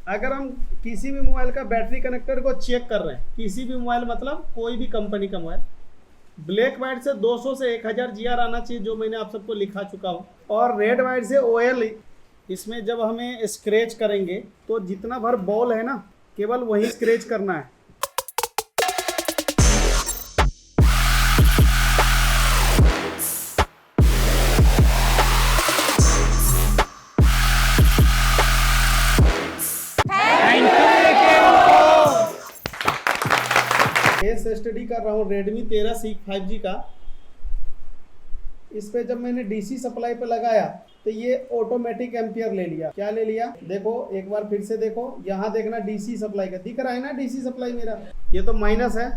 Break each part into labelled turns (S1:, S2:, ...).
S1: अगर हम किसी भी मोबाइल का बैटरी कनेक्टर को चेक कर रहे हैं, किसी भी मोबाइल मतलब कोई भी कंपनी का मोबाइल, ब्लैक वाइट से 200 से 1000 जीआर आना चाहिए, जो मैंने आप सबको लिखा चुका हूँ। और रेड वाइट से ओएल। इसमें जब हमें स्क्रैच करेंगे तो जितना भर बॉल है ना, केवल वही स्क्रैच करना है। केस स्टडी कर रहा हूँ Redmi 13C 5G का। इस पे जब मैंने डीसी सप्लाई पे लगाया तो ये ऑटोमेटिक एम्पियर ले लिया। क्या ले लिया? देखो एक बार फिर से देखो, यहाँ देखना डीसी सप्लाई का दिख रहा है ना, डीसी सप्लाई मेरा ये तो माइनस है।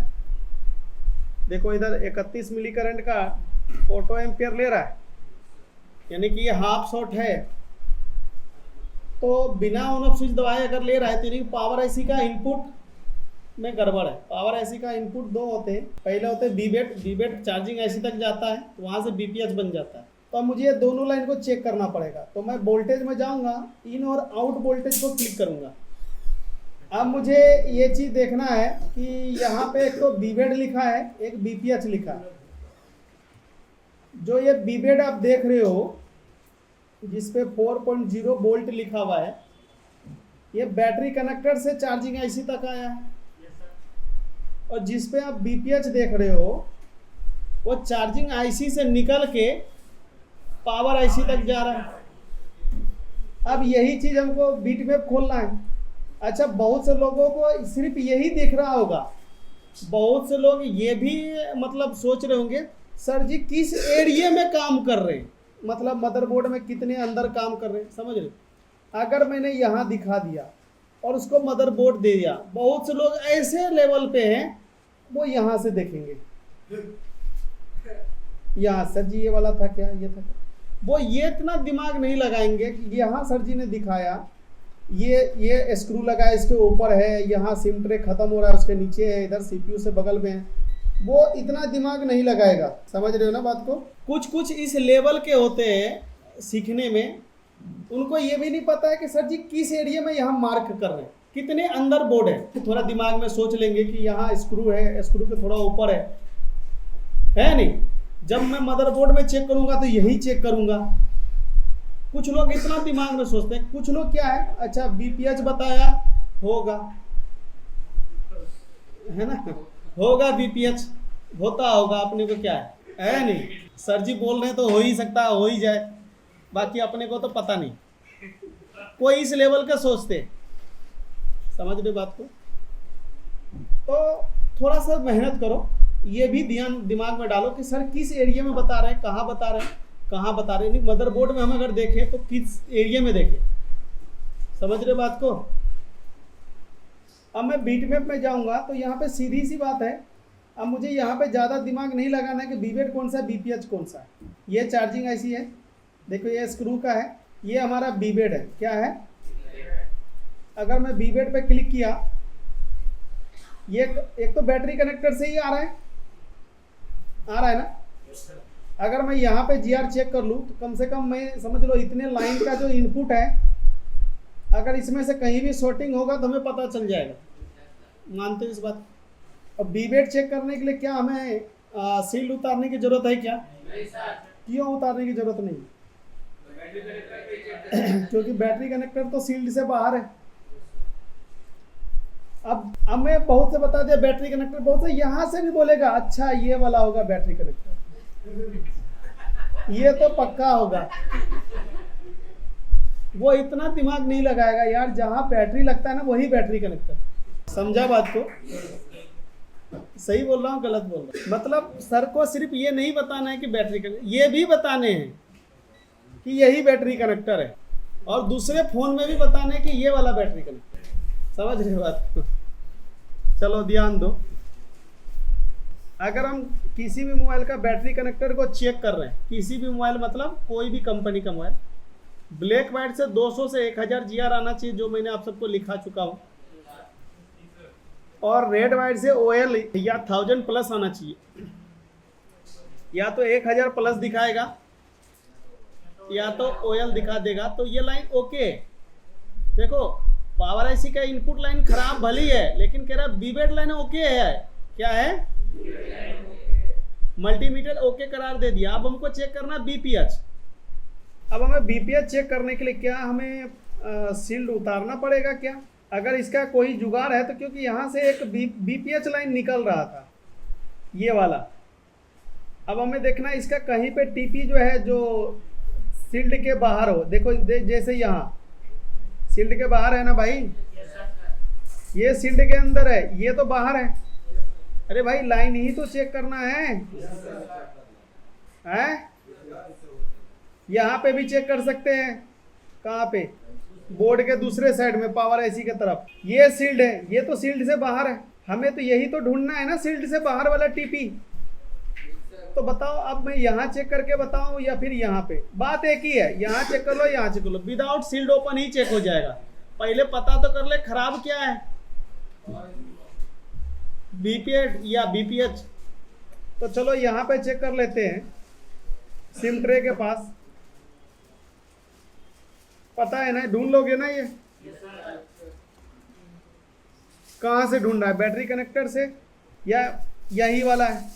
S1: देखो इधर 31 मिली करंट का ऑटो एम्पियर ले रहा है, यानी कि ये हाफ शॉट है। तो बिना ऑन ऑफ स्विच दबाए अगर ले रहा है तो पावर आईसी का इनपुट में गड़बड़ है। पावर आईसी का इनपुट दो होते हैं, पहले होते हैं बीबेट चार्जिंग आईसी तक जाता है, वहां से बीपीएच बन जाता है। तो अब मुझे ये दोनों लाइन को चेक करना पड़ेगा। तो मैं वोल्टेज में जाऊंगा, इन और आउट वोल्टेज को क्लिक करूंगा। अब मुझे ये चीज देखना है कि यहाँ पे एक तो बीबेट लिखा है, एक बीपीएच लिखा है। जो ये बीबेट आप देख रहे हो जिसपे 4.0 वोल्ट लिखा हुआ है, ये बैटरी कनेक्टर से चार्जिंग आईसी तक आया है। और जिस पे आप बीपीएच देख रहे हो वो चार्जिंग आईसी से निकल के पावर आईसी तक जा रहा है। अब यही चीज हमको बीटमैप खोलना है। अच्छा, बहुत से लोगों को सिर्फ यही दिख रहा होगा, बहुत से लोग ये भी मतलब सोच रहे होंगे सर जी किस एरिया में काम कर रहे हैं, मतलब मदरबोर्ड में कितने अंदर काम कर रहे हैं, समझ रहे। अगर मैंने यहाँ दिखा दिया और उसको मदरबोर्ड दे दिया, बहुत से लोग ऐसे लेवल पे हैं वो यहाँ से देखेंगे, यहाँ सर जी ये वाला था क्या, ये था क्या। वो ये इतना दिमाग नहीं लगाएंगे कि यहाँ सर जी ने दिखाया ये स्क्रू लगा है, इसके ऊपर है, यहाँ सिम ट्रे खत्म हो रहा है, उसके नीचे है, इधर सीपीयू से बगल में है। वो इतना दिमाग नहीं लगाएगा, समझ रहे हो ना बात को। कुछ इस लेवल के होते हैं सीखने में, उनको ये भी नहीं पता है कि सर जी किस एरिया में यहाँ मार्क कर रहे हैं, कितने अंदर बोर्ड है। थोड़ा दिमाग में सोच लेंगे कि यहाँ स्क्रू है, स्क्रू के थोड़ा ऊपर है नहीं। जब मैं मदरबोर्ड में चेक करूंगा तो यही चेक करूंगा। कुछ लोग इतना दिमाग में सोचते हैं। कुछ लोग क्या है, अच्छा बीपीएच बताया होगा, है ना, होगा बीपीएच होता होगा, अपने को क्या है नहीं। सर जी बोल रहे हैं तो हो ही सकता है, हो ही जाए, बाकी अपने को तो पता नहीं। कोई इस लेवल का सोचते, समझ रहे बात को। तो थोड़ा सा मेहनत करो, ये भी ध्यान दिमाग में डालो कि सर किस एरिया में बता रहे हैं, कहाँ बता रहे हैं, कहाँ बता रहे हैं। मदरबोर्ड में हम अगर देखें तो किस एरिया में देखें, समझ रहे बात को। अब मैं बीटमैप में जाऊंगा तो यहाँ पे सीधी सी बात है, अब मुझे यहाँ पे ज़्यादा दिमाग नहीं लगाना है कि बीबेट कौन सा है, बीपीएच कौन सा है। ये चार्जिंग आईसी है, देखो ये स्क्रू का है, ये हमारा बीबेट है, क्या है। अगर मैं बीबेट पे क्लिक किया, ये एक तो बैटरी कनेक्टर से ही आ रहा है ना। अगर मैं यहाँ पे जीआर चेक कर लूँ तो कम से कम मैं समझ लो इतने लाइन का जो इनपुट है, अगर इसमें से कहीं भी शॉर्टिंग होगा तो हमें पता चल जाएगा। मानते हो इस बात। अब बीबेट चेक करने के लिए क्या हमें सील्ड उतारने की जरूरत है क्या? क्यों उतारने की जरूरत नहीं? क्योंकि बैटरी कनेक्टर तो सील्ड से बाहर है। अब मैं बहुत से बता दिया बैटरी कनेक्टर, बहुत से यहाँ से भी बोलेगा अच्छा ये वाला होगा बैटरी कनेक्टर, ये तो पक्का होगा। वो इतना दिमाग नहीं लगाएगा यार, जहां बैटरी लगता है ना वही बैटरी कनेक्टर। समझा बात को? सही बोल रहा हूँ गलत बोल रहा हूँ? मतलब सर को सिर्फ ये नहीं बताना है कि बैटरी कनेक्टर, ये भी बताने हैं कि यही बैटरी कनेक्टर है, और दूसरे फोन में भी बताने हैं कि ये वाला बैटरी कनेक्टर। समझ रहे बात को? चलो ध्यान दो। अगर हम किसी भी मोबाइल का बैटरी कनेक्टर को चेक कर रहे हैं, किसी भी मोबाइल मतलब कोई भी कंपनी का मोबाइल, ब्लैक वाइट से 200 से 1000 जीआर आना चाहिए, जो मैंने आप सबको लिखा चुका हूँ। और रेड वाइट से ओएल या 1000 प्लस आना चाहिए, या तो 1000 प्लस दिखाएगा या तो ओएल दिखा देगा। तो ये लाइन ओके, देखो पावर आईसी का इनपुट लाइन खराब भली है, लेकिन कह रहा बीबेड लाइन ओके है। क्या है? मल्टीमीटर ओके करार दे दिया। अब हमको चेक करना बीपीएच। अब हमें बीपीएच चेक करने के लिए क्या हमें शील्ड उतारना पड़ेगा क्या? अगर इसका कोई जुगाड़ है तो, क्योंकि यहाँ से एक बीपीएच लाइन निकल रहा था, ये वाला। अब हमें देखना इसका कहीं पे टीपी जो है जो शील्ड के बाहर हो। देखो जैसे यहाँ शील्ड के बाहर है ना भाई, ये शील्ड के अंदर है, ये तो बाहर है। अरे भाई लाइन ही तो चेक करना है, हैं? यहाँ पे भी चेक कर सकते हैं। कहाँ पे? बोर्ड के दूसरे साइड में, पावर आईसी के तरफ। ये शील्ड है, ये तो शील्ड से बाहर है। हमें तो यही तो ढूंढना है ना, शील्ड से बाहर वाला टीपी। तो बताओ अब मैं यहाँ चेक करके बताऊं या फिर यहाँ पे? बात एक ही है, यहाँ चेक कर लो, यहाँ चेक कर लो। विदाउट शील्ड ओपन ही चेक हो जाएगा। पहले पता तो कर ले खराब क्या है, बीपीएच या बीपीएच। तो चलो यहाँ पे चेक कर लेते हैं, सिम ट्रे के पास। पता है ना, ढूंढ लोगे ना ये? कहाँ से ढूंढना है? बैटरी कनेक्टर से या यही वाला है?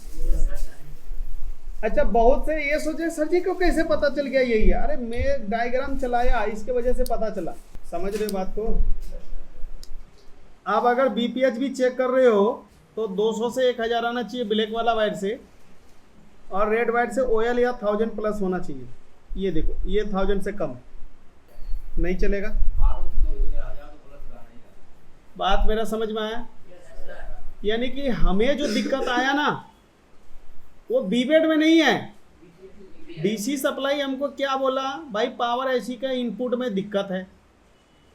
S1: अच्छा, बहुत से ये सोचे सर जी को कैसे पता चल गया यही है। अरे मैं डायग्राम चलाया, इसके वजह से पता चला। समझ रहे बात को? आप अगर बीपीएच भी चेक कर रहे हो तो 200 से 1000 आना चाहिए ब्लैक वाला वायर से, और रेड वायर से ओएल या 1000 प्लस होना चाहिए। ये देखो, ये 1000 से कम नहीं चलेगा। बात मेरा समझ में आया? यानी कि हमें जो दिक्कत आया ना, वो बीबेड में नहीं है। डीसी सप्लाई हमको क्या बोला भाई, पावर आईसी का इनपुट में दिक्कत है।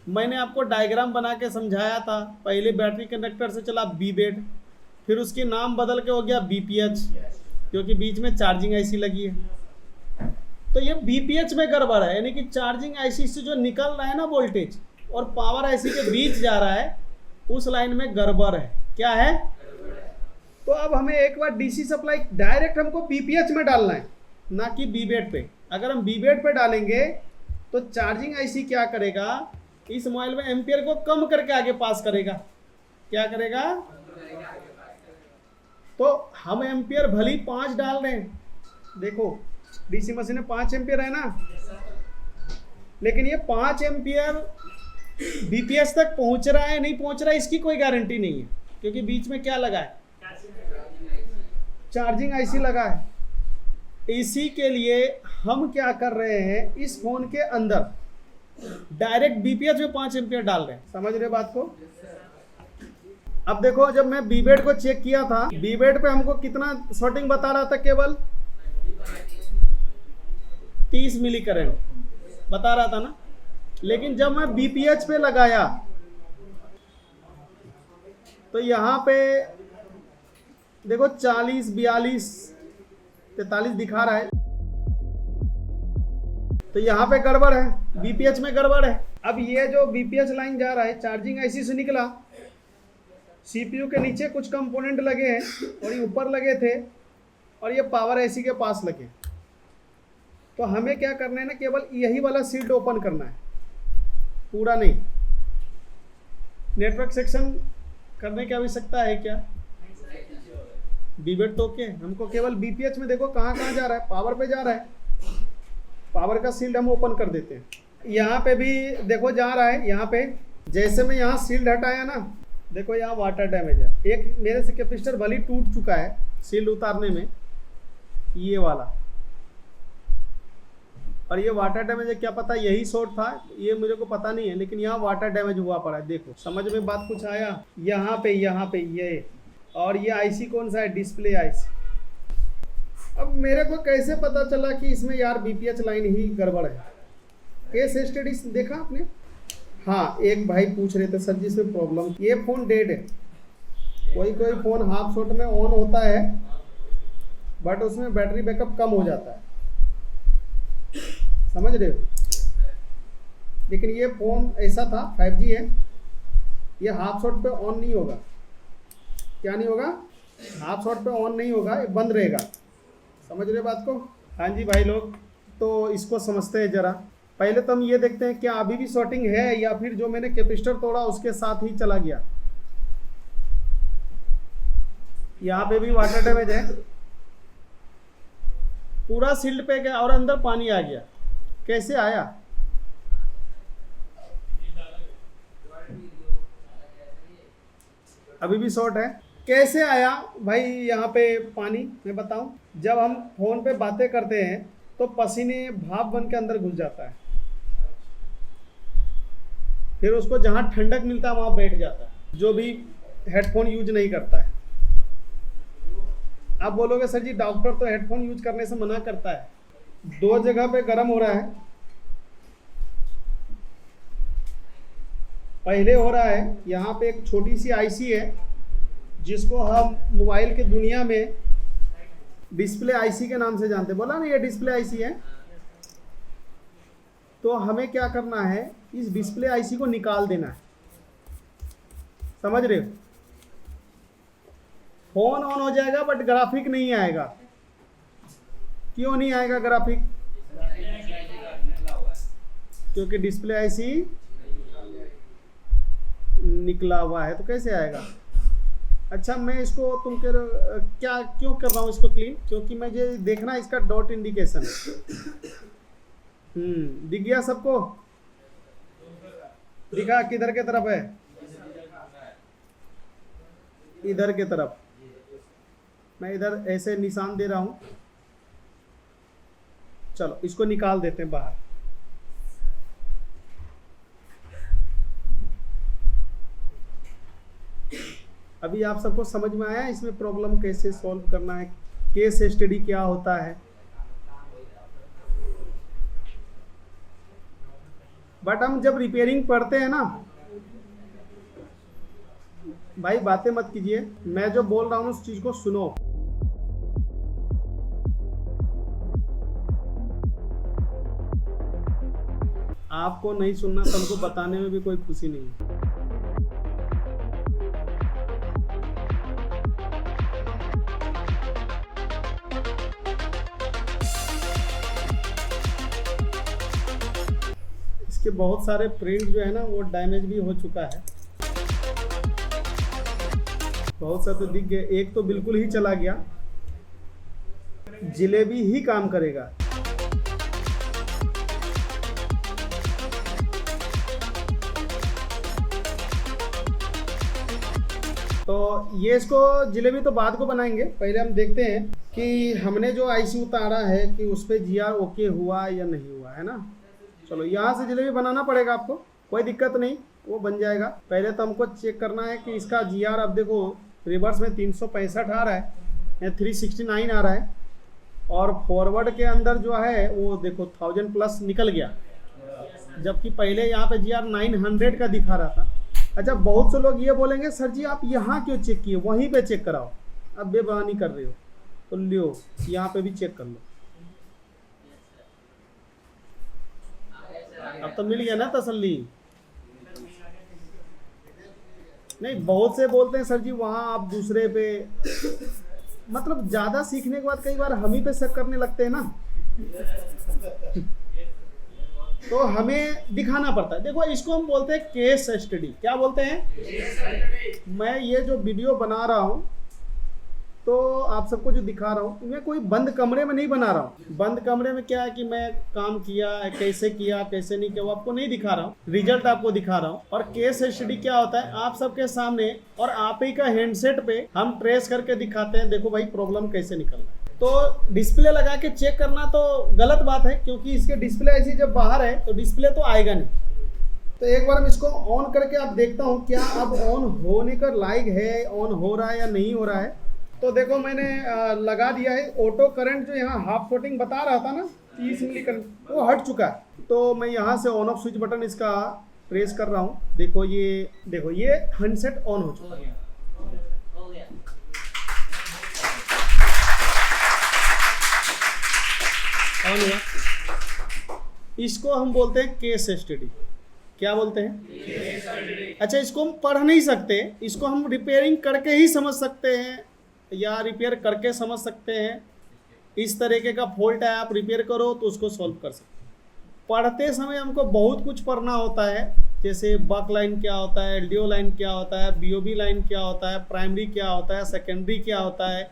S1: मैंने आपको डायग्राम बना के समझाया था। पहले बैटरी कनेक्टर से चला बीबेड, फिर उसके नाम बदल के हो गया बीपीएच, क्योंकि बीच में चार्जिंग आईसी लगी है। तो ये बीपीएच में गड़बड़ है, यानी कि चार्जिंग आईसी से जो निकल रहा है ना वोल्टेज, और पावर आईसी के बीच जा रहा है, उस लाइन में गड़बड़ है। क्या है? तो अब हमें एक बार डीसी सप्लाई डायरेक्ट हमको बीपीएच में डालना है, ना कि बीबेड पे। अगर हम बीबेड पे डालेंगे तो चार्जिंग आईसी क्या करेगा, इस मोबाइल में एम्पियर को कम करके आगे पास करेगा। क्या करेगा? तो हम एम्पियर भली 5 डाल रहे हैं, देखो डीसी मशीन में 5 एम्पियर है ना, लेकिन ये 5 एम्पियर बीपीएच तक पहुंच रहा है नहीं पहुंच रहा है, इसकी कोई गारंटी नहीं है, क्योंकि बीच में क्या लगा है? चार्जिंग आईसी लगा है। इसी के लिए हम क्या कर रहे हैं, इस फोन के अंदर डायरेक्ट बीपीएच में 5 एम्पियर डाल रहे हैं। समझ रहे बात को? अब देखो, जब मैं बीबेड को चेक किया था, बीबेड पे हमको कितना शॉर्टिंग बता रहा था, केवल 30 मिली करंट बता रहा था ना। लेकिन जब मैं बीपीएच पे लगाया तो यहाँ पे देखो 40, 42, 43 दिखा रहा है। तो यहाँ पे गड़बड़ है, बीपीएच में गड़बड़ है। अब ये जो बीपीएच लाइन जा रहा है चार्जिंग आईसी से निकला, सीपीयू के नीचे कुछ कंपोनेंट लगे हैं और ये ऊपर लगे थे, और ये पावर आईसी के पास लगे। तो हमें क्या करना है ना, केवल यही वाला शील्ड ओपन करना है, पूरा नहीं। नेटवर्क सेक्शन करने की आवश्यकता है क्या? बीबेड तो ओके, हमको केवल बीपीएच में देखो कहाँ कहाँ जा रहा है, पावर पे जा रहा है। पावर का शील्ड हम ओपन कर देते हैं। यहाँ पे भी देखो जा रहा है। यहाँ पे जैसे मैं यहाँ शील्ड हटाया ना, देखो यहाँ वाटर डैमेज है। एक मेरे से कैपेसिटर भली टूट चुका है शील्ड उतारने में, ये वाला। और ये वाटर डैमेज है, क्या पता यही शॉर्ट था, ये मुझे को पता नहीं है, लेकिन यहाँ वाटर डैमेज हुआ पड़ा है। देखो समझ में बात कुछ आया? यहाँ पे ये, और ये आईसी कौन सा है? Display IC. अब मेरे को कैसे पता चला कि इसमें यार बीपीएच लाइन ही गड़बड़ है? केस स्टडी देखा आपने? हाँ, एक भाई पूछ रहे थे सर जी इसमें प्रॉब्लम, ये फ़ोन डेड है। कोई फ़ोन हाफ शॉट में ऑन होता है, बट उसमें बैटरी बैकअप कम हो जाता है। समझ रहे हो? लेकिन ये फ़ोन ऐसा था, 5G है, ये हाफ शॉट पे ऑन नहीं होगा। क्या नहीं होगा? हाफ शॉट पे ऑन नहीं होगा, ये बंद रहेगा। समझ रहे बात को? हाँ जी भाई लोग, तो इसको समझते हैं ज़रा। पहले तो हम ये देखते हैं क्या अभी भी शॉर्टिंग है या फिर जो मैंने कैपेसिटर तोड़ा उसके साथ ही चला गया। यहाँ पे भी वाटर डैमेज है, पूरा सील्ड पे गया और अंदर पानी आ गया। कैसे आया? अभी भी शॉर्ट है। कैसे आया भाई यहाँ पे पानी? मैं बताऊं, जब हम फोन पे बातें करते हैं तो पसीने भाप बन के अंदर घुस जाता है, फिर उसको जहाँ ठंडक मिलता है वहाँ बैठ जाता है, जो भी हेडफोन यूज नहीं करता है। आप बोलोगे सर जी डॉक्टर तो हेडफोन यूज करने से मना करता है। 2 जगह पे गर्म हो रहा है। पहले हो रहा है यहाँ पे एक छोटी सी आईसी है जिसको हम मोबाइल के दुनिया में डिस्प्ले आईसी के नाम से जानते हैं। बोला ना ये डिस्प्ले आईसी है। तो हमें क्या करना है, इस डिस्प्ले आईसी को निकाल देना है। समझ रहे हो? फोन ऑन हो जाएगा बट ग्राफिक नहीं आएगा। क्यों नहीं आएगा ग्राफिक? क्योंकि डिस्प्ले आईसी निकला हुआ है। तो कैसे आएगा? अच्छा, मैं इसको क्या क्यों कर रहा हूँ इसको क्लीन? क्योंकि मुझे देखना इसका डॉट इंडिकेशन है। दिख गया सबको? दिखा किधर के तरफ है? इधर के तरफ। मैं इधर ऐसे निशान दे रहा हूं। चलो इसको निकाल देते हैं बाहर। अभी आप सबको समझ में आया इसमें प्रॉब्लम कैसे सॉल्व करना है, केस स्टडी क्या होता है। बट हम जब रिपेयरिंग पढ़ते हैं ना भाई, बातें मत कीजिए, मैं जो बोल रहा हूं उस चीज को सुनो। आपको नहीं सुनना तो हमको बताने में भी कोई खुशी नहीं है। इसके बहुत सारे प्रिंट जो है ना वो डैमेज भी हो चुका है। बहुत सा तो दिख गया, एक तो बिल्कुल ही चला गया। जिलेबी ही काम करेगा। तो ये इसको जिलेबी तो बाद को बनाएंगे, पहले हम देखते हैं कि हमने जो आईसी उतारा है कि उस पर जीआर ओके हुआ या नहीं हुआ है ना। चलो यहाँ से जिलेबी बनाना पड़ेगा आपको, कोई दिक्कत नहीं, वो बन जाएगा। पहले तो हमको चेक करना है कि इसका जीआर, अब देखो रिवर्स में 365 आ रहा है या 369 आ रहा है, और फॉरवर्ड के अंदर जो है वो देखो 1000 प्लस निकल गया, जबकि पहले यहाँ पे जीआर 900 का दिखा रहा था। अच्छा, बहुत से लोग ये बोलेंगे सर जी आप यहाँ क्यों चेक किए, वहीं पे चेक कराओ। अब बेबहानी कर रहे हो तो लियो यहाँ पे भी चेक कर लो। अब तो मिल गया ना तसल्ली। नहीं, बहुत से बोलते हैं सर जी वहाँ आप दूसरे पे, मतलब ज़्यादा सीखने के बाद कई बार हम ही पे शक करने लगते हैं ना, तो हमें दिखाना पड़ता है। देखो इसको हम बोलते हैं केस स्टडी। क्या बोलते हैं? मैं ये जो वीडियो बना रहा हूँ तो आप सबको जो दिखा रहा हूँ, मैं कोई बंद कमरे में नहीं बना रहा हूँ। बंद कमरे में क्या है कि मैं काम किया कैसे नहीं किया वो आपको नहीं दिखा रहा हूँ, रिजल्ट आपको दिखा रहा हूँ। और केस स्टडी क्या होता है, आप सबके सामने और आप ही का हैंडसेट पे हम ट्रेस करके दिखाते हैं, देखो भाई प्रॉब्लम कैसे निकल रहा है। तो डिस्प्ले लगा के चेक करना तो गलत बात है, क्योंकि इसके डिस्प्ले ऐसी जब बाहर है तो डिस्प्ले तो आएगा नहीं। तो एक बार मैं इसको ऑन करके आप देखता हूँ क्या अब ऑन होने का लायक है, ऑन हो रहा है या नहीं हो रहा है। तो देखो मैंने लगा दिया है। ऑटो करंट जो यहाँ हाफ फोटिंग बता रहा था ना 30 मिली करंट, वो हट चुका है। तो मैं यहाँ से ऑन ऑफ स्विच बटन इसका प्रेस कर रहा हूँ। देखो ये हैंडसेट ऑन हो चुका है। ऑन हुआ। इसको हम बोलते हैं केस स्टडी। क्या बोलते हैं? अच्छा, इसको हम पढ़ नहीं सकते, इसको हम रिपेयरिंग करके ही समझ सकते हैं या रिपेयर करके समझ सकते हैं। इस तरीके का फॉल्ट है, आप रिपेयर करो तो उसको सॉल्व कर सकते हैं। पढ़ते समय हमको बहुत कुछ पढ़ना होता है, जैसे बक लाइन क्या होता है, एलडीओ लाइन क्या होता है, बीओबी लाइन क्या होता है, प्राइमरी क्या होता है, सेकेंडरी क्या होता है,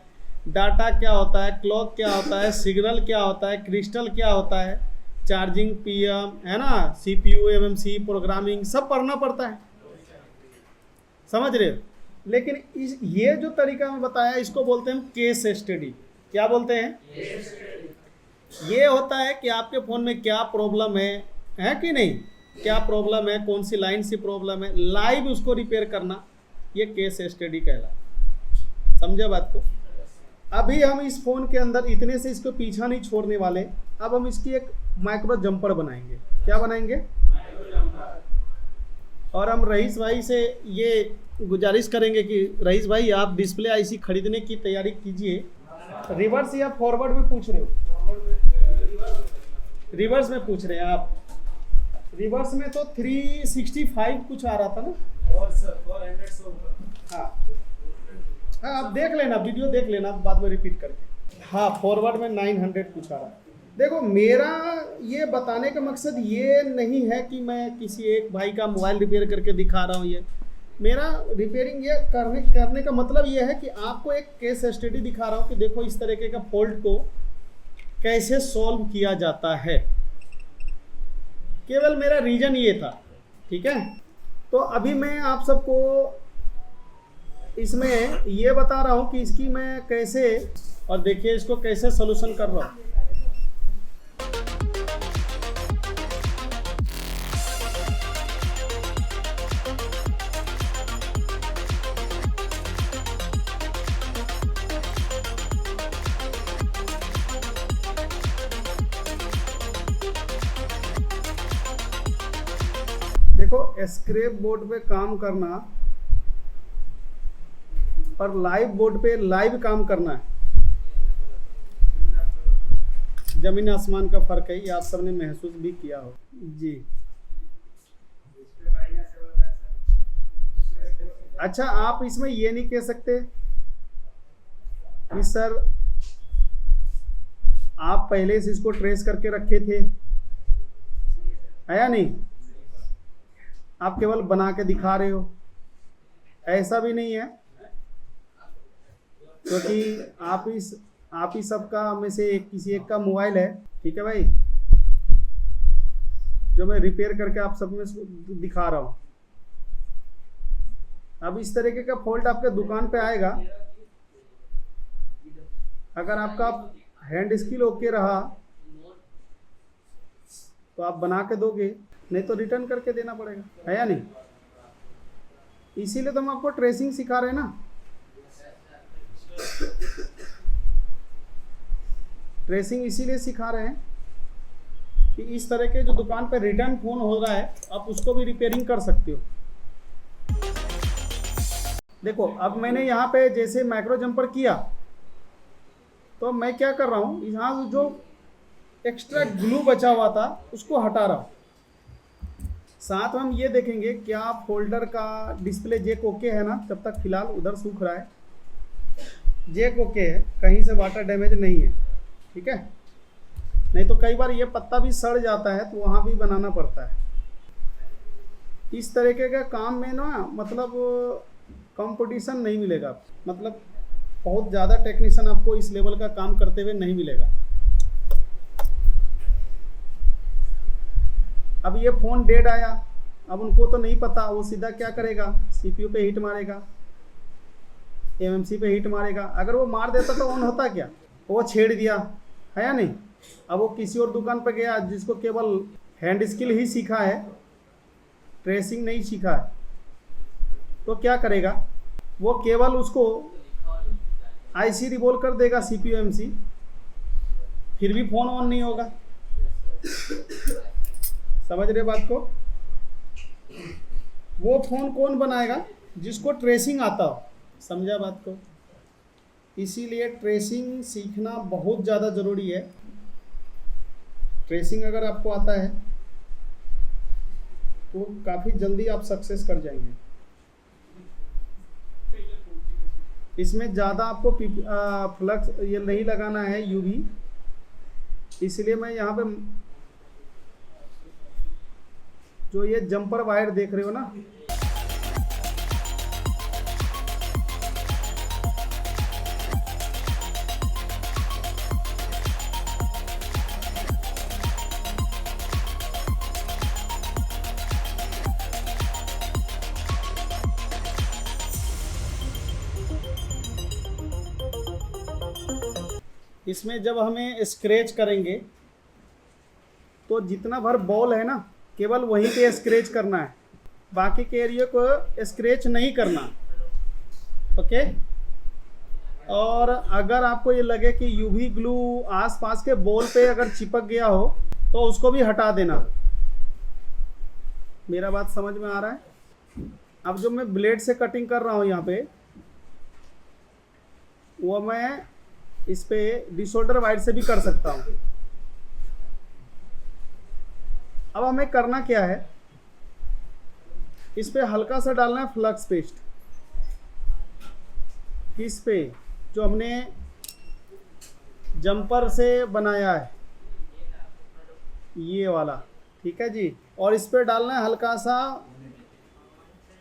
S1: डाटा क्या होता है, क्लॉक क्या होता है, सिग्नल क्या होता है, क्रिस्टल क्या होता है, चार्जिंग पीएम, है ना, सीपीयू, एमएमसी, प्रोग्रामिंग, सब पढ़ना पड़ता है, समझ रहे हो। लेकिन ये जो तरीका मैं बताया इसको बोलते हैं केस स्टडी। क्या बोलते हैं? ये होता है कि आपके फ़ोन में क्या प्रॉब्लम है कि नहीं, क्या प्रॉब्लम है, कौन सी लाइन से प्रॉब्लम है, लाइव उसको रिपेयर करना, ये केस स्टडी कहलाता। समझे बात को। अभी हम इस फ़ोन के अंदर इतने से इसको पीछा नहीं छोड़ने वाले, अब हम इसकी एक माइक्रो जंपर बनाएंगे। क्या बनाएंगे? और हम रईस भाई से ये गुजारिश करेंगे कि रईस भाई आप डिस्प्ले आईसी खरीदने की तैयारी कीजिए। रिवर्स या फॉरवर्ड में पूछ रहे हो? रिवर्स में पूछ रहे हैं आप। रिवर्स में तो 365 कुछ आ रहा था ना, और सर 400 से ऊपर। हाँ आप देख लेना, वीडियो देख लेना बाद में रिपीट करके। हाँ फॉरवर्ड में 900 कुछ आ रहा है। देखो मेरा ये बताने का मकसद ये नहीं है कि मैं किसी एक भाई का मोबाइल रिपेयर करके दिखा रहा हूँ। ये मेरा रिपेयरिंग ये करने का मतलब ये है कि आपको एक केस स्टडी दिखा रहा हूँ कि देखो इस तरीके का फॉल्ट को कैसे सॉल्व किया जाता है। केवल मेरा रीजन ये था, ठीक है। तो अभी मैं आप सबको इसमें ये बता रहा हूँ कि इसकी मैं कैसे, और देखिए इसको कैसे सॉल्यूशन कर रहा हूँ। देखो स्क्रैप बोर्ड पे काम करना और लाइव बोर्ड पे लाइव काम करना है, जमीन आसमान का फर्क है। ये आप सबने महसूस भी किया हो जी। अच्छा आप इसमें ये नहीं कह सकते कि सर आप पहले से इसको ट्रेस करके रखे थे, है या नहीं, आप केवल बना के दिखा रहे हो। ऐसा भी नहीं है, क्योंकि आप ही सबका में से किसी एक का मोबाइल है, ठीक है भाई, जो मैं रिपेयर करके आप सब में दिखा रहा हूँ। अब इस तरीके का फॉल्ट आपके दुकान पे आएगा, अगर आपका हैंड स्किल ओके रहा तो आप बना के दोगे, नहीं तो रिटर्न करके देना पड़ेगा, है या नहीं। इसीलिए तो हम आपको ट्रेसिंग सिखा रहे हैं ना। ट्रेसिंग इसीलिए सिखा रहे हैं कि इस तरह के जो दुकान पे रिटर्न फोन हो रहा है आप उसको भी रिपेयरिंग कर सकते हो। देखो अब मैंने यहाँ पे जैसे माइक्रो जंपर किया, तो मैं क्या कर रहा हूँ, यहाँ जो एक्स्ट्रा ग्लू बचा हुआ था उसको हटा रहा हूँ। साथ में हम ये देखेंगे क्या फोल्डर का डिस्प्ले जैक ओके है ना, जब तक फिलहाल उधर सूख रहा है, जैक ओके है, कहीं से वाटर डैमेज नहीं है, ठीक है। नहीं तो कई बार ये पत्ता भी सड़ जाता है तो वहाँ भी बनाना पड़ता है। इस तरीके का काम में ना मतलब कंपटीशन नहीं मिलेगा, मतलब बहुत ज़्यादा टेक्नीशियन आपको इस लेवल का काम करते हुए नहीं मिलेगा। अब ये फ़ोन डेड आया, अब उनको तो नहीं पता, वो सीधा क्या करेगा, सीपीयू पे हिट मारेगा, एमएमसी पे हिट मारेगा। अगर वो मार देता तो ऑन होता क्या, वो छेड़ दिया, है या नहीं। अब वो किसी और दुकान पे गया जिसको केवल हैंड स्किल ही सीखा है, ट्रेसिंग नहीं सीखा है, तो क्या करेगा, वो केवल उसको आईसी रिवॉल्व कर देगा, सीपीयू एमसी, फिर भी फ़ोन ऑन नहीं होगा। समझ रहे बात को। वो फ़ोन कौन बनाएगा, जिसको ट्रेसिंग आता हो। समझा बात को। इसीलिए ट्रेसिंग सीखना बहुत ज़्यादा ज़रूरी है। ट्रेसिंग अगर आपको आता है तो काफ़ी जल्दी आप सक्सेस कर जाएंगे। इसमें ज़्यादा आपको फ्लक्स ये नहीं लगाना है, यूवी। इसलिए मैं यहाँ पे जो ये जंपर वायर देख रहे हो ना, इसमें जब हमें स्क्रैच करेंगे तो जितना भर बॉल है ना, केवल वहीं पे स्क्रैच करना है, बाकी के एरिया को स्क्रैच नहीं करना। ओके। और अगर आपको ये लगे कि यूवी ग्लू आसपास के बॉल पे अगर चिपक गया हो तो उसको भी हटा देना। मेरा बात समझ में आ रहा है? अब जो मैं ब्लेड से कटिंग कर रहा हूँ यहाँ पे, वो मैं इस पे डिसोल्डर वायर से भी कर सकता हूँ। अब हमें करना क्या है, इस पे हल्का सा डालना है फ्लक्स पेस्ट, इस पे जो हमने जंपर से बनाया है ये वाला, ठीक है जी। और इस पे डालना है हल्का सा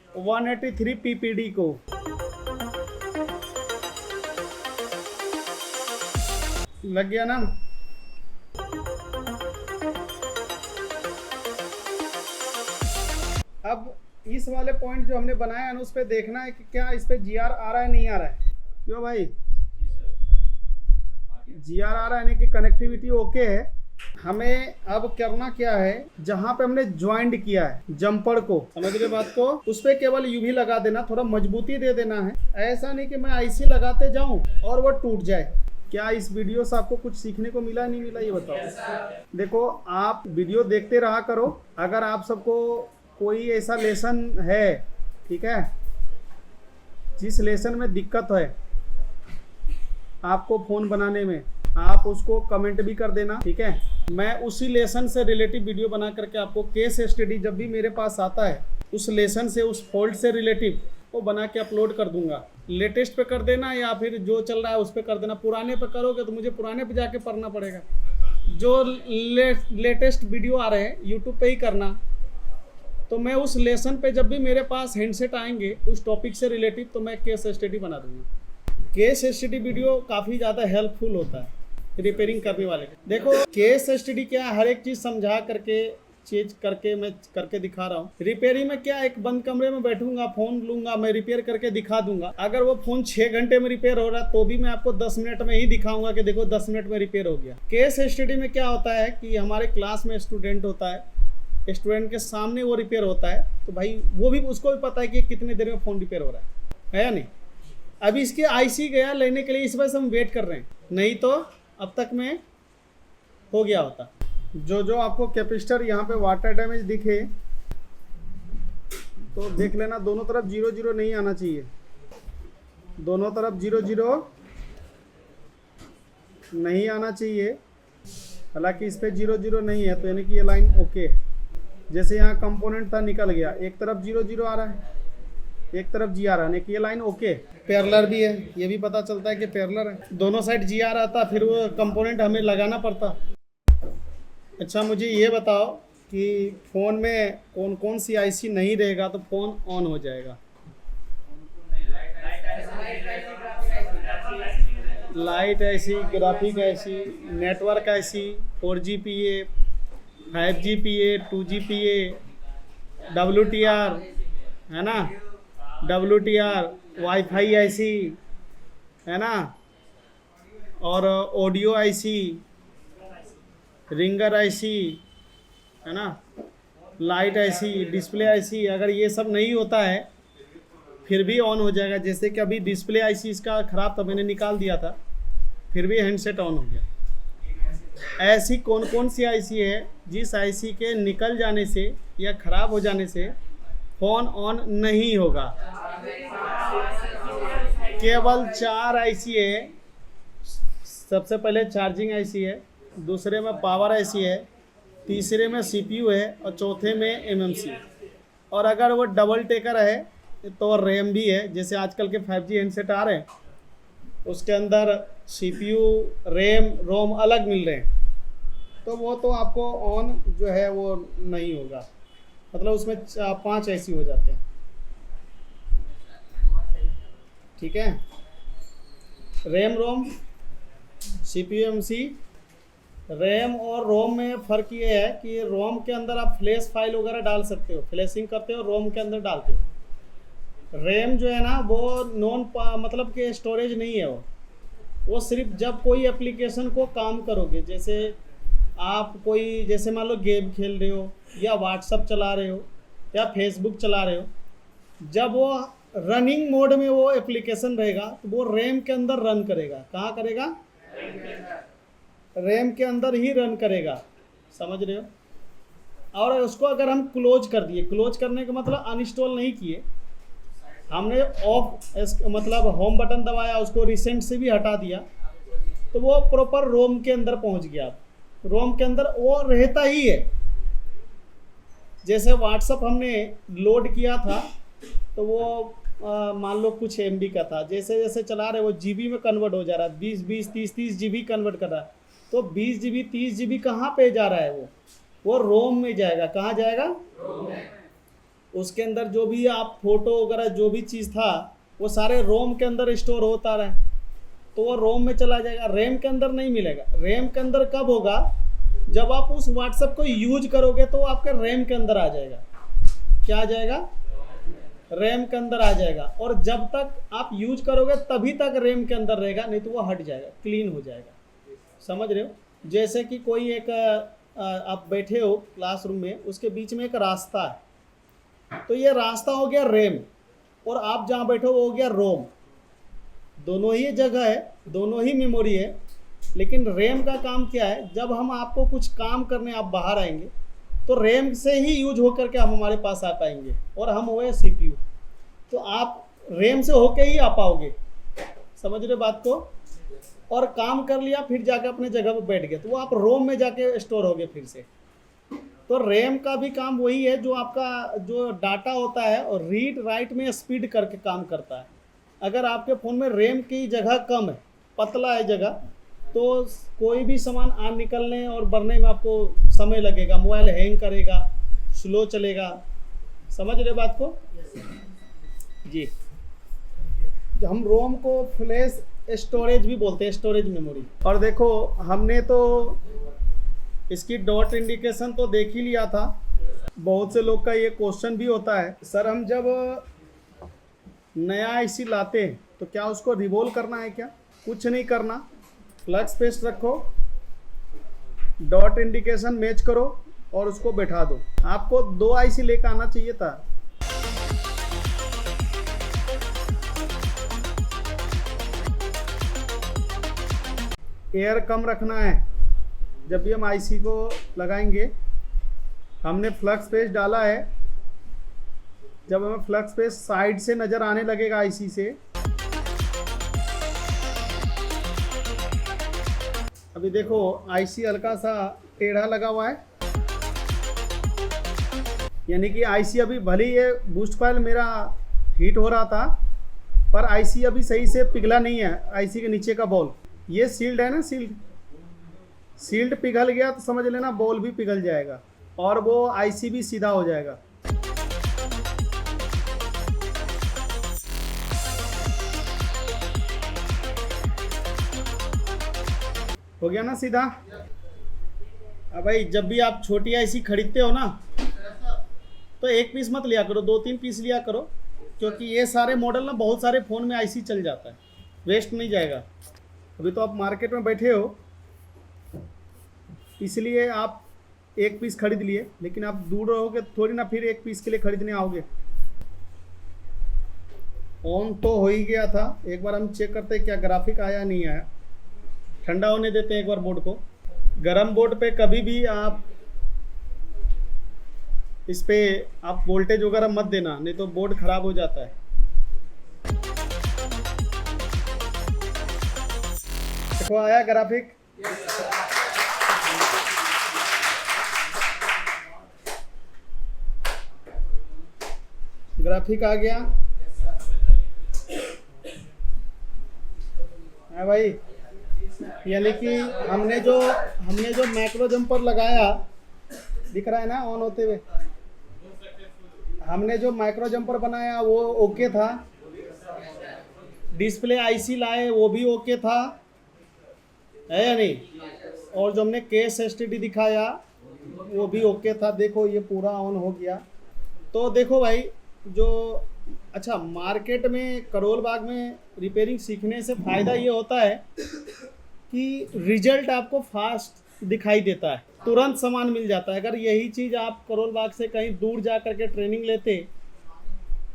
S1: 183 PPD को। लग गया ना? अब इस वाले पॉइंट जो हमने बनाया है ना, उस पे देखना है कि क्या इस पे जीआर आ रहा है नहीं आ रहा है। क्यों भाई? जीआर आ रहा है, यानी कि कनेक्टिविटी ओके है। हमें अब करना क्या है, जहां पे हमने ज्वाइंट किया है जंपर को, समझ गए बात को, उस पे केवल यूवी लगा देना, थोड़ा मजबूती दे देना है। ऐसा नहीं कि मैं आईसी लगाते जाऊं और वो टूट जाए। क्या इस वीडियो से आपको कुछ सीखने को मिला नहीं मिला, ये बताओ। देखो, आप वीडियो देखते रहा करो। अगर आप सबको कोई ऐसा लेसन है, ठीक है, जिस लेसन में दिक्कत है आपको फ़ोन बनाने में, आप उसको कमेंट भी कर देना, ठीक है। मैं उसी लेसन से रिलेटिव वीडियो बना करके आपको केस स्टडी जब भी मेरे पास आता है, उस लेसन से, उस फॉल्ट से रिलेटिव वो बना के अपलोड कर दूंगा। लेटेस्ट पे कर देना या फिर जो चल रहा है उस पे कर देना। पुराने पे करोगे तो मुझे पुराने पे जाके पढ़ना पड़ेगा। जो लेटेस्ट वीडियो आ रहे हैं यूट्यूब पे ही करना। तो मैं उस लेसन पे जब भी मेरे पास हैंडसेट आएंगे उस टॉपिक से रिलेटिव, तो मैं केस स्टडी बना दूंगा। केस स्टडी वीडियो काफ़ी ज़्यादा हेल्पफुल होता है रिपेयरिंग करने वाले। देखो, केस स्टडी क्या है, हर एक चीज़ समझा करके चीज करके मैं करके दिखा रहा हूँ। रिपेयरिंग में क्या, एक बंद कमरे में बैठूंगा, फोन लूंगा, मैं रिपेयर करके दिखा दूंगा। अगर वो फोन 6 घंटे में रिपेयर हो रहा है तो भी मैं आपको 10 मिनट में ही दिखाऊंगा कि देखो 10 मिनट में रिपेयर हो गया। केस स्टडी में क्या होता है कि हमारे क्लास में स्टूडेंट होता है, स्टूडेंट के सामने वो रिपेयर होता है, तो भाई वो भी, उसको भी पता है कि कितनी देर में फ़ोन रिपेयर हो रहा है या नहीं। अभी इसके आईसी गया लेने के लिए, इस वजह से हम वेट कर रहे हैं, नहीं तो अब तक में हो गया होता। जो आपको कैपेसिटर यहाँ पे वाटर डैमेज दिखे तो देख लेना, दोनों तरफ 0-0 नहीं आना चाहिए, दोनों तरफ 0-0 नहीं आना चाहिए। हालांकि इस पे 0-0 नहीं है, तो यानी कि ये लाइन ओके। जैसे यहाँ कंपोनेंट था निकल गया, एक तरफ 0-0 आ रहा है, एक तरफ जी आ रहा है, यानी कि ये लाइन ओके। पैरेलल भी है, ये भी पता चलता है कि पैरेलल है। दोनों साइड जी आ रहा था, फिर वो कंपोनेंट हमें लगाना पड़ता। अच्छा, मुझे ये बताओ कि फ़ोन में कौन कौन सी आईसी नहीं रहेगा तो फ़ोन ऑन हो जाएगा। लाइट ऐसी, ग्राफिक ऐसी, नेटवर्क ऐसी, 4GPA, 5GPA, 2GPA, WTR है ना, WTR, वाईफाई ऐसी है ना, और ऑडियो ऐसी, रिंगर ऐसी है ना, लाइट ऐसी, डिस्प्ले ऐसी। अगर ये सब नहीं होता है फिर भी ऑन हो जाएगा। जैसे कि अभी डिस्प्ले ऐसी इसका ख़राब था, मैंने निकाल दिया था, फिर भी हैंडसेट ऑन हो गया। ऐसी कौन कौन सी आईसी है जिस आईसी के निकल जाने से या ख़राब हो जाने से फ़ोन ऑन नहीं होगा? केवल 4 आईसी है। सबसे पहले चार्जिंग आईसी है, दूसरे में पावर आईसी है, तीसरे में सीपीयू है और चौथे में एमएमसी। और अगर वो डबल टेकर है तो रैम भी है। जैसे आजकल के 5G हैंडसेट आ रहे हैं, उसके अंदर सीपीयू, रैम, रोम अलग मिल रहे हैं, तो वो तो आपको ऑन जो है वो नहीं होगा। मतलब उसमें 5 ऐसी हो जाते हैं। ठीक है, RAM ROM, CPU MC। RAM और रोम में फ़र्क ये है कि रोम के अंदर आप फ्लैश फाइल वगैरह डाल सकते हो, फ्लैशिंग करते हो, रोम के अंदर डालते हो। रैम जो है ना वो मतलब कि स्टोरेज नहीं है वो सिर्फ जब कोई एप्लीकेशन को काम करोगे, जैसे आप कोई, जैसे मान लो गेम खेल रहे हो या व्हाट्सअप चला रहे हो या फेसबुक चला रहे हो, जब वो रनिंग मोड में वो एप्लीकेशन रहेगा तो वो रैम के अंदर रन करेगा। कहाँ करेगा? रैम के अंदर ही रन करेगा, समझ रहे हो। और उसको अगर हम क्लोज कर दिए, क्लोज करने का मतलब अनइंस्टॉल नहीं किए, हमने ऑफ मतलब होम बटन दबाया, उसको रिसेंट से भी हटा दिया, तो वो प्रॉपर रोम के अंदर पहुंच गया। रोम के अंदर वो रहता ही है। जैसे व्हाट्सअप हमने लोड किया था तो वो मान लो कुछ MB का था, जैसे जैसे चला रहे वो GB में कन्वर्ट हो जा रहा है, 20 30 GB कन्वर्ट कर रहा है। तो 20 GB 30 GB कहाँ पे जा रहा है? वो रोम में जाएगा। कहाँ जाएगा? उसके अंदर जो भी आप फोटो वगैरह जो भी चीज़ था वो सारे रोम के अंदर स्टोर होता रहे, तो वो रोम में चला जाएगा, रैम के अंदर नहीं मिलेगा। रैम के अंदर कब होगा? जब आप उस व्हाट्सएप को यूज करोगे तो आपके रैम के अंदर आ जाएगा। क्या आ जाएगा? रैम के अंदर आ जाएगा। और जब तक आप यूज करोगे तभी तक रैम के अंदर रहेगा, नहीं तो वो हट जाएगा, क्लीन हो जाएगा। समझ रहे हो? जैसे कि कोई एक आप बैठे हो क्लासरूम में, उसके बीच में एक रास्ता है, तो ये रास्ता हो गया रैम, और आप जहाँ बैठो वो हो गया रोम। दोनों ही जगह है, दोनों ही मेमोरी है, लेकिन रैम का काम क्या है? जब हम आपको कुछ काम करने आप बाहर आएंगे तो रैम से ही यूज होकर के आप हमारे पास आ पाएंगे, और हम हुए CPU, तो आप रैम से होके ही आ पाओगे। समझ रहे बात को? और काम कर लिया, फिर जाके अपने जगह पर बैठ गए, तो वो आप रोम में जाके स्टोर हो गए फिर से। तो रैम का भी काम वही है, जो आपका जो डाटा होता है और रीड राइट में स्पीड करके काम करता है। अगर आपके फ़ोन में रैम की जगह कम है, पतला है जगह, तो कोई भी सामान निकलने और भरने में आपको समय लगेगा, मोबाइल हैंग करेगा, स्लो चलेगा। समझ रहे बात को? जी। हम रोम को फ्लैश स्टोरेज भी बोलते हैं, स्टोरेज मेमोरी। और देखो, हमने तो इसकी डॉट इंडिकेशन तो देख ही लिया था। बहुत से लोग का ये क्वेश्चन भी होता है, सर हम जब नया IC लाते हैं तो क्या उसको रिवॉल्व करना है? क्या कुछ नहीं करना, फ्लक्स पेस्ट रखो, डॉट इंडिकेशन मैच करो और उसको बैठा दो। आपको 2 IC लेकर आना चाहिए था। एयर कम रखना है जब भी हम IC को लगाएंगे। हमने फ्लक्स पेस्ट डाला है, जब हमें फ्लक्स पेस्ट साइड से नज़र आने लगेगा IC से, अभी देखो IC हल्का सा टेढ़ा लगा हुआ है, यानी कि IC अभी भले ये बूस्ट कॉइल मेरा हीट हो रहा था, पर IC अभी सही से पिघला नहीं है। IC के नीचे का बॉल ये सील्ड है ना, सील्ड पिघल गया तो समझ लेना बॉल भी पिघल जाएगा और वो IC भी सीधा हो जाएगा। हो गया ना सीधा? अब भाई जब भी आप छोटी IC खरीदते हो ना, तो 1 पीस मत लिया करो, 2-3 पीस लिया करो, क्योंकि ये सारे मॉडल ना बहुत सारे फ़ोन में IC चल जाता है, वेस्ट नहीं जाएगा। अभी तो आप मार्केट में बैठे हो इसलिए आप 1 पीस खरीद लिए, लेकिन आप दूर रहोगे थोड़ी ना फिर 1 पीस के लिए खरीदने आओगे। ऑन तो हो ही गया था, एक बार हम चेक करते हैं क्या ग्राफिक आया नहीं आया। ठंडा होने देते हैं एक बार बोर्ड को। गर्म बोर्ड पे कभी भी आप इस पे आप वोल्टेज वगैरह मत देना, नहीं तो बोर्ड खराब हो जाता है। देखो आया ग्राफिक। ग्राफिक आ गया है भाई, यानी कि हमने जो मैक्रो जंपर लगाया, दिख रहा है ना ऑन होते हुए, हमने जो माइक्रो जंपर बनाया वो ओके था, डिस्प्ले आईसी लाए वो भी ओके था, है या नहीं? और जो हमने केस एसटीडी दिखाया वो भी ओके था। देखो ये पूरा ऑन हो गया। तो देखो भाई, जो अच्छा मार्केट में करोल बाग में रिपेयरिंग सीखने से फ़ायदा ये होता है कि रिजल्ट आपको फास्ट दिखाई देता है, तुरंत सामान मिल जाता है। अगर यही चीज़ आप करोल बाग से कहीं दूर जा करके ट्रेनिंग लेते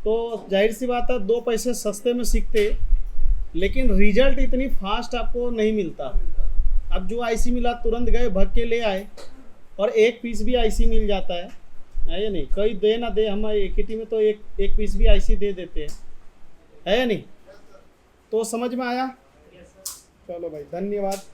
S1: तो जाहिर सी बात है 2 पैसे सस्ते में सीखते, लेकिन रिजल्ट इतनी फास्ट आपको नहीं मिलता। अब जो आईसी मिला तुरंत गए भग के ले आए, और एक पीस भी आईसी मिल जाता है या नहीं? कोई दे ना दे, हम एकेटी में तो एक पीस भी आईसी दे देते हैं, है या नहीं? तो समझ में आया? चलो भाई, धन्यवाद।